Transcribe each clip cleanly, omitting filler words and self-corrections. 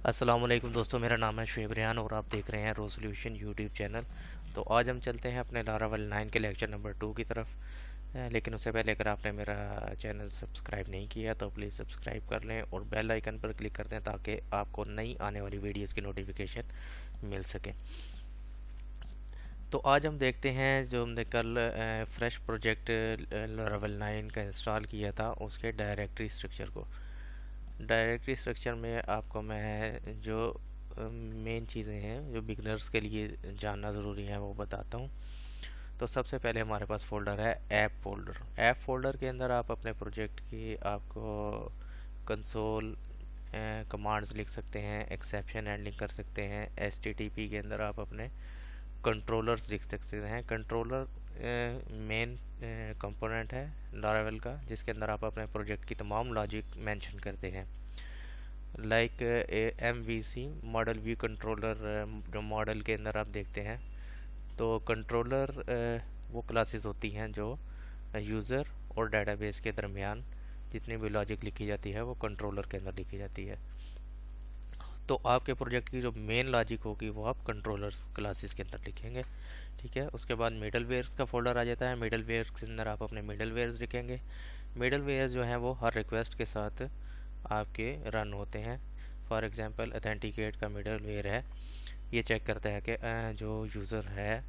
अस्सलाम वालेकुम दोस्तों, मेरा नाम है शुएब रेहान और आप देख रहे हैं रोसोल्यूशन यूट्यूब चैनल। तो आज हम चलते हैं अपने लारावेल 9 के लेक्चर नंबर 2 की तरफ। लेकिन उससे पहले अगर आपने मेरा चैनल सब्सक्राइब नहीं किया तो प्लीज़ सब्सक्राइब कर लें और बेल आइकन पर क्लिक कर दें ताकि आपको नई आने वाली वीडियोज़ की नोटिफिकेशन मिल सके। तो आज हम देखते हैं जो हमने कल फ्रेश प्रोजेक्ट लारावेल 9 का इंस्टॉल किया था उसके डायरेक्टरी स्ट्रक्चर को। डायरेक्टरी स्ट्रक्चर में आपको मैं जो मेन चीज़ें हैं जो बिगनर्स के लिए जानना ज़रूरी है वो बताता हूँ। तो सबसे पहले हमारे पास फ़ोल्डर है ऐप फ़ोल्डर। ऐप फ़ोल्डर के अंदर आप अपने प्रोजेक्ट की आपको कंसोल कमांड्स लिख सकते हैं, एक्सेप्शन हैंडलिंग कर सकते हैं। एचटीटीपी के अंदर आप अपने कंट्रोलर्स लिख सकते हैं। कंट्रोलर मेन कंपोनेंट है लारावेल का जिसके अंदर आप अपने प्रोजेक्ट की तमाम लॉजिक मेंशन करते हैं। Like MVC model view controller, जो मॉडल के अंदर आप देखते हैं तो कंट्रोलर वो क्लासेस होती हैं जो यूज़र और डेटाबेस के दरमियान जितनी भी लॉजिक लिखी जाती है वो कंट्रोलर के अंदर लिखी जाती है। तो आपके प्रोजेक्ट की जो मेन लॉजिक होगी वो आप कंट्रोलर्स क्लासेस के अंदर लिखेंगे। ठीक है, उसके बाद मिडल वेयर्स का फोल्डर आ जाता है। मिडल वेयर्स के अंदर आप अपने मिडल वेयर्स लिखेंगे। मिडल वेयर्स जो हैं वो हर रिक्वेस्ट के साथ आपके रन होते हैं। फॉर एग्जांपल अथेंटिकेट का मिडल वेयर है, ये चेक करता है कि जो यूज़र है,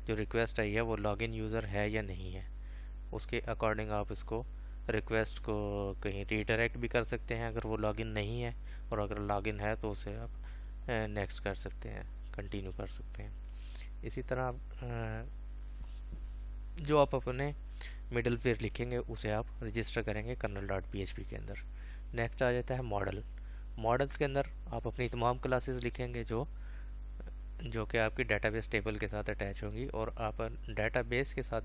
जो रिक्वेस्ट आई है वो लॉगिन यूज़र है या नहीं है। उसके अकॉर्डिंग आप इसको रिक्वेस्ट को कहीं रीडायरेक्ट भी कर सकते हैं अगर वो लॉगिन नहीं है, और अगर लॉगिन है तो उसे आप नेक्स्ट कर सकते हैं, कंटिन्यू कर सकते हैं। इसी तरह जो आप अपने मिडल वेयर लिखेंगे उसे आप रजिस्टर करेंगे kernel.php के अंदर। नेक्स्ट आ जाता है मॉडल। मॉडल्स के अंदर आप अपनी तमाम क्लासेस लिखेंगे जो जो कि आपकी डेटाबेस टेबल के साथ अटैच होंगी, और आप डेटाबेस के साथ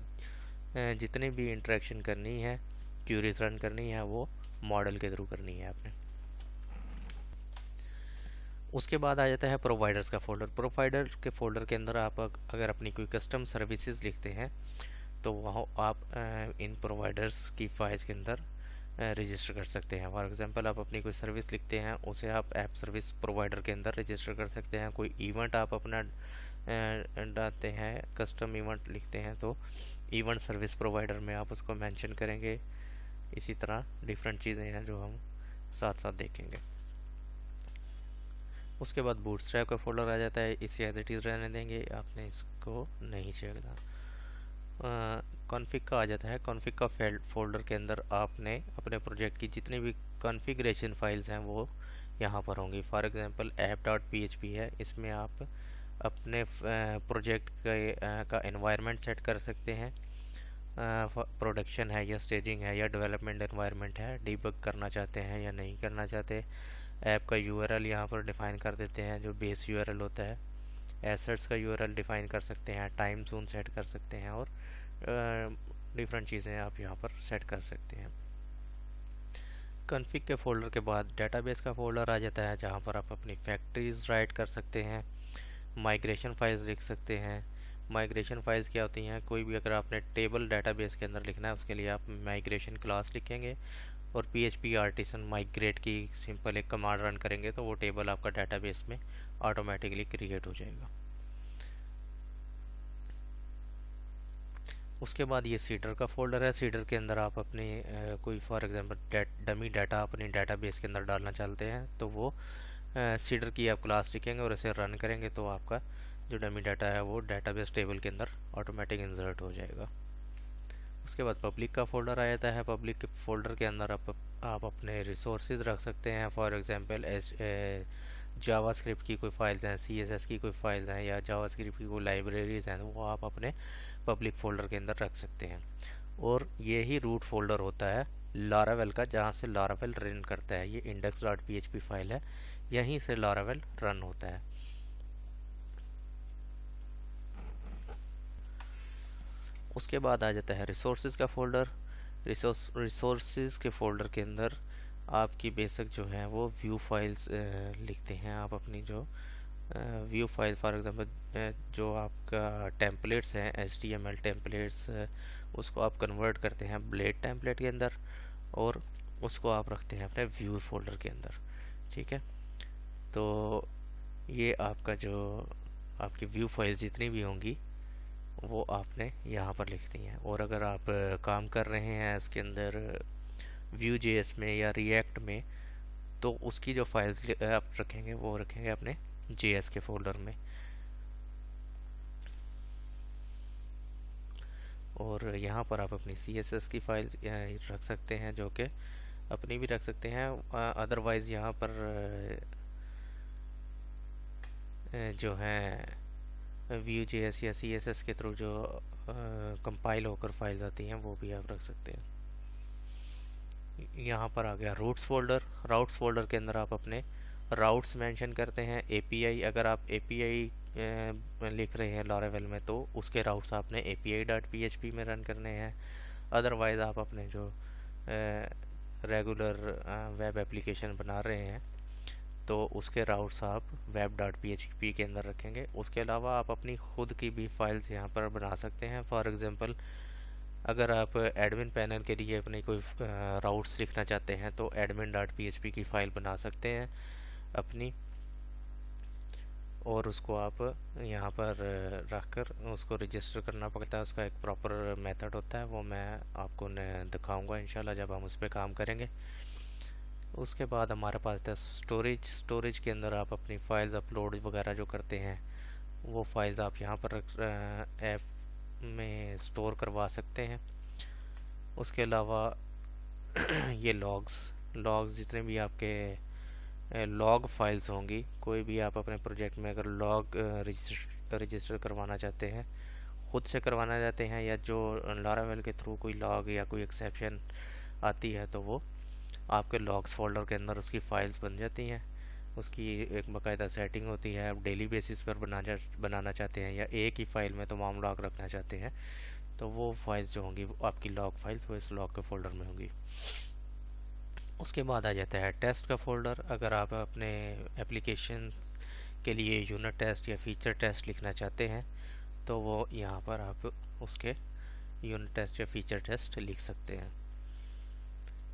जितनी भी इंटरेक्शन करनी है, क्यूरीज रन करनी है, वो मॉडल के थ्रू करनी है आपने। उसके बाद आ जाता है प्रोवाइडर्स का फोल्डर। प्रोवाइडर के फोल्डर के अंदर आप अगर अपनी कोई कस्टम सर्विसेज लिखते हैं तो वहाँ आप इन प्रोवाइडर्स की फाइल्स के अंदर रजिस्टर कर सकते हैं। फॉर एग्जांपल आप अपनी कोई सर्विस लिखते हैं उसे आप ऐप सर्विस प्रोवाइडर के अंदर रजिस्टर कर सकते हैं। कोई इवेंट आप अपना डालते हैं, कस्टम इवेंट लिखते हैं तो इवेंट सर्विस प्रोवाइडर में आप उसको मेंशन करेंगे। इसी तरह डिफरेंट चीज़ें हैं जो हम साथ साथ देखेंगे। उसके बाद बूटस्ट्रैप का फोल्डर आ जाता है, इसे एज इट इज़ रहने देंगे, आपने इसको नहीं छेड़ना। कॉन्फ़िग का आ जाता है। कॉन्फ़िग का फोल्डर के अंदर आपने अपने प्रोजेक्ट की जितनी भी कॉन्फ़िगरेशन फाइल्स हैं वो यहाँ पर होंगी। फॉर एग्जांपल app.php है, इसमें आप अपने प्रोजेक्ट का एनवायरनमेंट सेट कर सकते हैं। प्रोडक्शन है या स्टेजिंग है या डेवलपमेंट एनवायरनमेंट है, डीबग करना चाहते हैं या नहीं करना चाहते। ऐप का यूआरएल यहाँ पर डिफ़ाइन कर देते हैं जो बेस यूआरएल होता है। एसेट्स का यूआरएल डिफ़ाइन कर सकते हैं, टाइम जोन सेट कर सकते हैं, और डिफरेंट चीज़ें आप यहाँ पर सेट कर सकते हैं। कॉन्फ़िग के फोल्डर के बाद डेटाबेस का फोल्डर आ जाता है जहाँ पर आप अपनी फैक्ट्रीज राइट कर सकते हैं, माइग्रेशन फाइल्स लिख सकते हैं। माइग्रेशन फाइल्स क्या होती हैं, कोई भी अगर आपने टेबल डेटाबेस के अंदर लिखना है उसके लिए आप माइग्रेशन क्लास लिखेंगे और PHP आर्टिसन माइग्रेट की सिंपल एक कमांड रन करेंगे तो वो टेबल आपका डेटाबेस में ऑटोमेटिकली क्रिएट हो जाएगा। उसके बाद ये सीडर का फोल्डर है। सीडर के अंदर आप अपनी कोई फॉर एग्जांपल डमी डाटा अपनी डेटाबेस के अंदर डालना चाहते हैं तो वो सीडर की आप क्लास लिखेंगे और इसे रन करेंगे तो आपका जो डमी डाटा है वो डेटाबेस टेबल के अंदर ऑटोमेटिक इंसर्ट हो जाएगा। उसके बाद पब्लिक का फोल्डर आ जाता है। पब्लिक के फोल्डर के अंदर आप अपने रिसोर्सेज रख सकते हैं। फॉर एग्जांपल जावास्क्रिप्ट की कोई फाइल्स हैं, CSS की कोई फाइल्स हैं या जावास्क्रिप्ट की कोई लाइब्रेरीज हैं, तो वो आप अपने पब्लिक फोल्डर के अंदर रख सकते हैं। और ये ही रूट फोल्डर होता है लारावेल का, जहाँ से लारावेल रन करता है। ये index.php फाइल है, यहीं से लारावेल रन होता है। उसके बाद आ जाता है रिसोर्सेज का फोल्डर। रिसोर्सेज के फोल्डर के अंदर आपकी बेसिक जो है वो व्यू फाइल्स लिखते हैं। आप अपनी जो व्यू फाइल फॉर एग्जांपल जो आपका टेम्पलेट्स हैं, HTML टेम्पलेट्स, उसको आप कन्वर्ट करते हैं ब्लेड टेम्पलेट के अंदर और उसको आप रखते हैं अपने व्यू फोल्डर के अंदर। ठीक है, तो ये आपका जो आपकी व्यू फाइल जितनी भी होंगी वो आपने यहाँ पर लिखनी है। और अगर आप काम कर रहे हैं इसके अंदर व्यू जेएस में या रिएक्ट में, तो उसकी जो फाइल्स आप रखेंगे वो रखेंगे अपने जेएस के फोल्डर में। और यहाँ पर आप अपनी CSS की फाइल्स रख सकते हैं, जो कि अपनी भी रख सकते हैं। अदरवाइज़ यहाँ पर जो है Vue.js या CSS के थ्रू जो कंपाइल होकर फाइल्स आती हैं वो भी आप रख सकते हैं। यहाँ पर आ गया रूट्स फोल्डर। राउट्स फोल्डर के अंदर आप अपने राउट्स मेंशन करते हैं। API, अगर आप API लिख रहे हैं लारावेल में तो उसके राउट्स आपने API.php में रन करने हैं। अदरवाइज़ आप अपने जो रेगुलर वेब एप्लीकेशन बना रहे हैं तो उसके राउट्स आप web.php के अंदर रखेंगे। उसके अलावा आप अपनी खुद की भी फाइल्स यहाँ पर बना सकते हैं। फॉर एग्ज़ाम्पल, अगर आप एडमिन पैनल के लिए अपने कोई राउट्स लिखना चाहते हैं तो admin.php की फ़ाइल बना सकते हैं अपनी, और उसको आप यहाँ पर रख कर उसको रजिस्टर करना पड़ता है। उसका एक प्रॉपर मेथड होता है, वो मैं आपको दिखाऊंगा इंशाल्लाह जब हम उस पर काम करेंगे। उसके बाद हमारे पास था स्टोरेज के अंदर आप अपनी फाइल्स अपलोड वगैरह जो करते हैं वो फाइल्स आप यहाँ पर ऐप में स्टोर करवा सकते हैं। उसके अलावा ये लॉग्स जितने भी आपके लॉग फाइल्स होंगी, कोई भी आप अपने प्रोजेक्ट में अगर लॉग रजिस्टर करवाना चाहते हैं, खुद से करवाना चाहते हैं, या जो लारावेल के थ्रू कोई लॉग या कोई एक्सेप्शन आती है तो वो आपके लॉग्स फोल्डर के अंदर उसकी फ़ाइल्स बन जाती हैं। उसकी एक बाकायदा सेटिंग होती है। आप डेली बेसिस पर बनाना चाहते हैं या एक ही फ़ाइल में तमाम लॉग रखना चाहते हैं तो वो फाइल्स जो होंगी वो आपकी लॉग फाइल्स वो इस लॉग के फोल्डर में होंगी। उसके बाद आ जाता है टेस्ट का फोल्डर। अगर आप अपने एप्लीकेशन के लिए यूनिट टेस्ट या फीचर टेस्ट लिखना चाहते हैं तो वो यहाँ पर आप उसके यूनिट टेस्ट या फीचर टेस्ट लिख सकते हैं।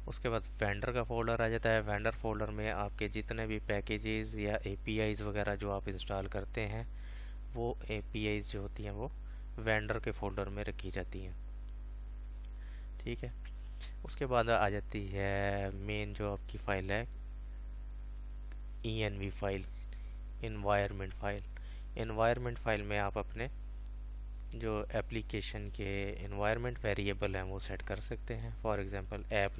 उसके बाद वेंडर का फोल्डर आ जाता है। वेंडर फोल्डर में आपके जितने भी पैकेजेस या APIs वगैरह जो आप इंस्टॉल करते हैं वो APIs जो होती हैं वो वेंडर के फोल्डर में रखी जाती हैं। ठीक है। उसके बाद आ जाती है मेन जो आपकी फ़ाइल है ENV फाइल, इन्वायरमेंट फाइल में आप अपने जो एप्लीकेशन के इन्वायरमेंट वेरिएबल हैं वो सेट कर सकते हैं। फॉर एग्जांपल ऐप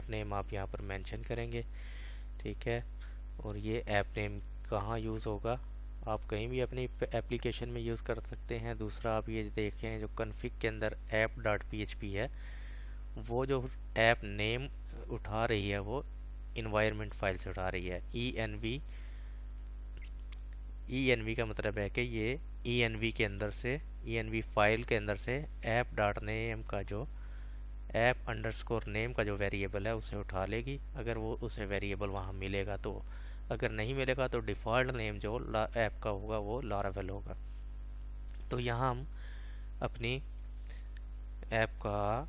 नेम आप यहाँ पर मेंशन करेंगे। ठीक है। और ये ऐप नेम कहाँ यूज़ होगा, आप कहीं भी अपनी एप्लीकेशन में यूज़ कर सकते हैं। दूसरा आप ये देखें जो कॉन्फ़िग के अंदर app.php है, वो जो ऐप नेम उठा रही है वो इन्वायरमेंट फाइल से उठा रही है। ENV का मतलब है कि ये ENV के अंदर से ENV फाइल के अंदर से app.name का जो app_name का जो वेरिएबल है उसे उठा लेगी, अगर वो उसे वेरिएबल वहाँ मिलेगा तो। अगर नहीं मिलेगा तो डिफ़ॉल्ट नेम जो ऐप का होगा वो लारावेल होगा। तो यहाँ हम अपनी ऐप का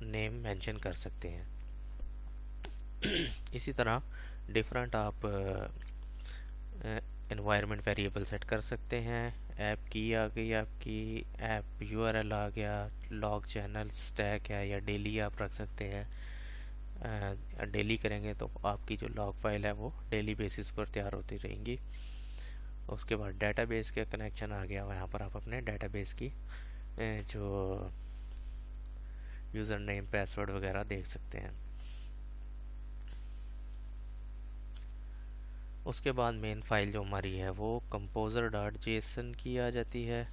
नेम मेंशन कर सकते हैं। इसी तरह डिफरेंट आप एनवायरनमेंट वेरिएबल सेट कर सकते हैं। ऐप की आ गई आपकी, ऐप URL आ गया, लॉग चैनल स्टैक है या डेली आप रख सकते हैं। डेली करेंगे तो आपकी जो लॉग फाइल है वो डेली बेसिस पर तैयार होती रहेंगी। उसके बाद डेटाबेस का कनेक्शन आ गया, वहाँ पर आप अपने डेटाबेस की जो यूज़र नेम पासवर्ड वगैरह देख सकते हैं। उसके बाद मेन फाइल जो हमारी है वो composer.json की आ जाती है,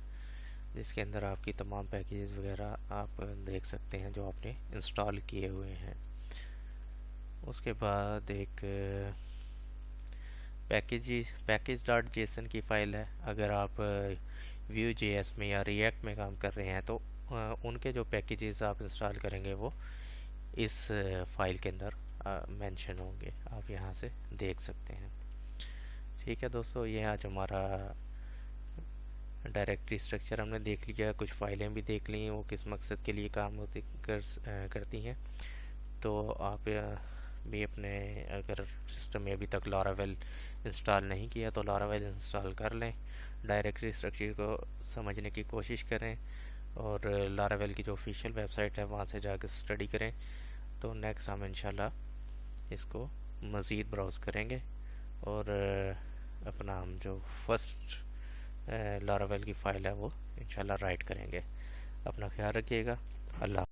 जिसके अंदर आपकी तमाम पैकेजेस वगैरह आप देख सकते हैं जो आपने इंस्टॉल किए हुए हैं। उसके बाद एक पैकेज.json की फ़ाइल है। अगर आप Vue.js में या React में काम कर रहे हैं तो उनके जो पैकेजेस आप इंस्टॉल करेंगे वो इस फाइल के अंदर मेंशन होंगे, आप यहाँ से देख सकते हैं। ठीक है दोस्तों, ये आज हमारा डायरेक्टरी स्ट्रक्चर हमने देख लिया, कुछ फाइलें भी देख ली वो किस मकसद के लिए काम करती हैं। तो आप भी अपने अगर सिस्टम में अभी तक लारावेल इंस्टॉल नहीं किया तो लारावेल इंस्टॉल कर लें, डायरेक्टरी स्ट्रक्चर को समझने की कोशिश करें और लारावेल की जो ऑफिशियल वेबसाइट है वहाँ से जाकर स्टडी करें। तो नेक्स्ट हम इंशाल्लाह इसको मज़ीद ब्राउज़ करेंगे और अपना हम जो फर्स्ट लारावेल की फ़ाइल है वो इंशाल्लाह राइट करेंगे। अपना ख्याल रखिएगा। अल्लाह।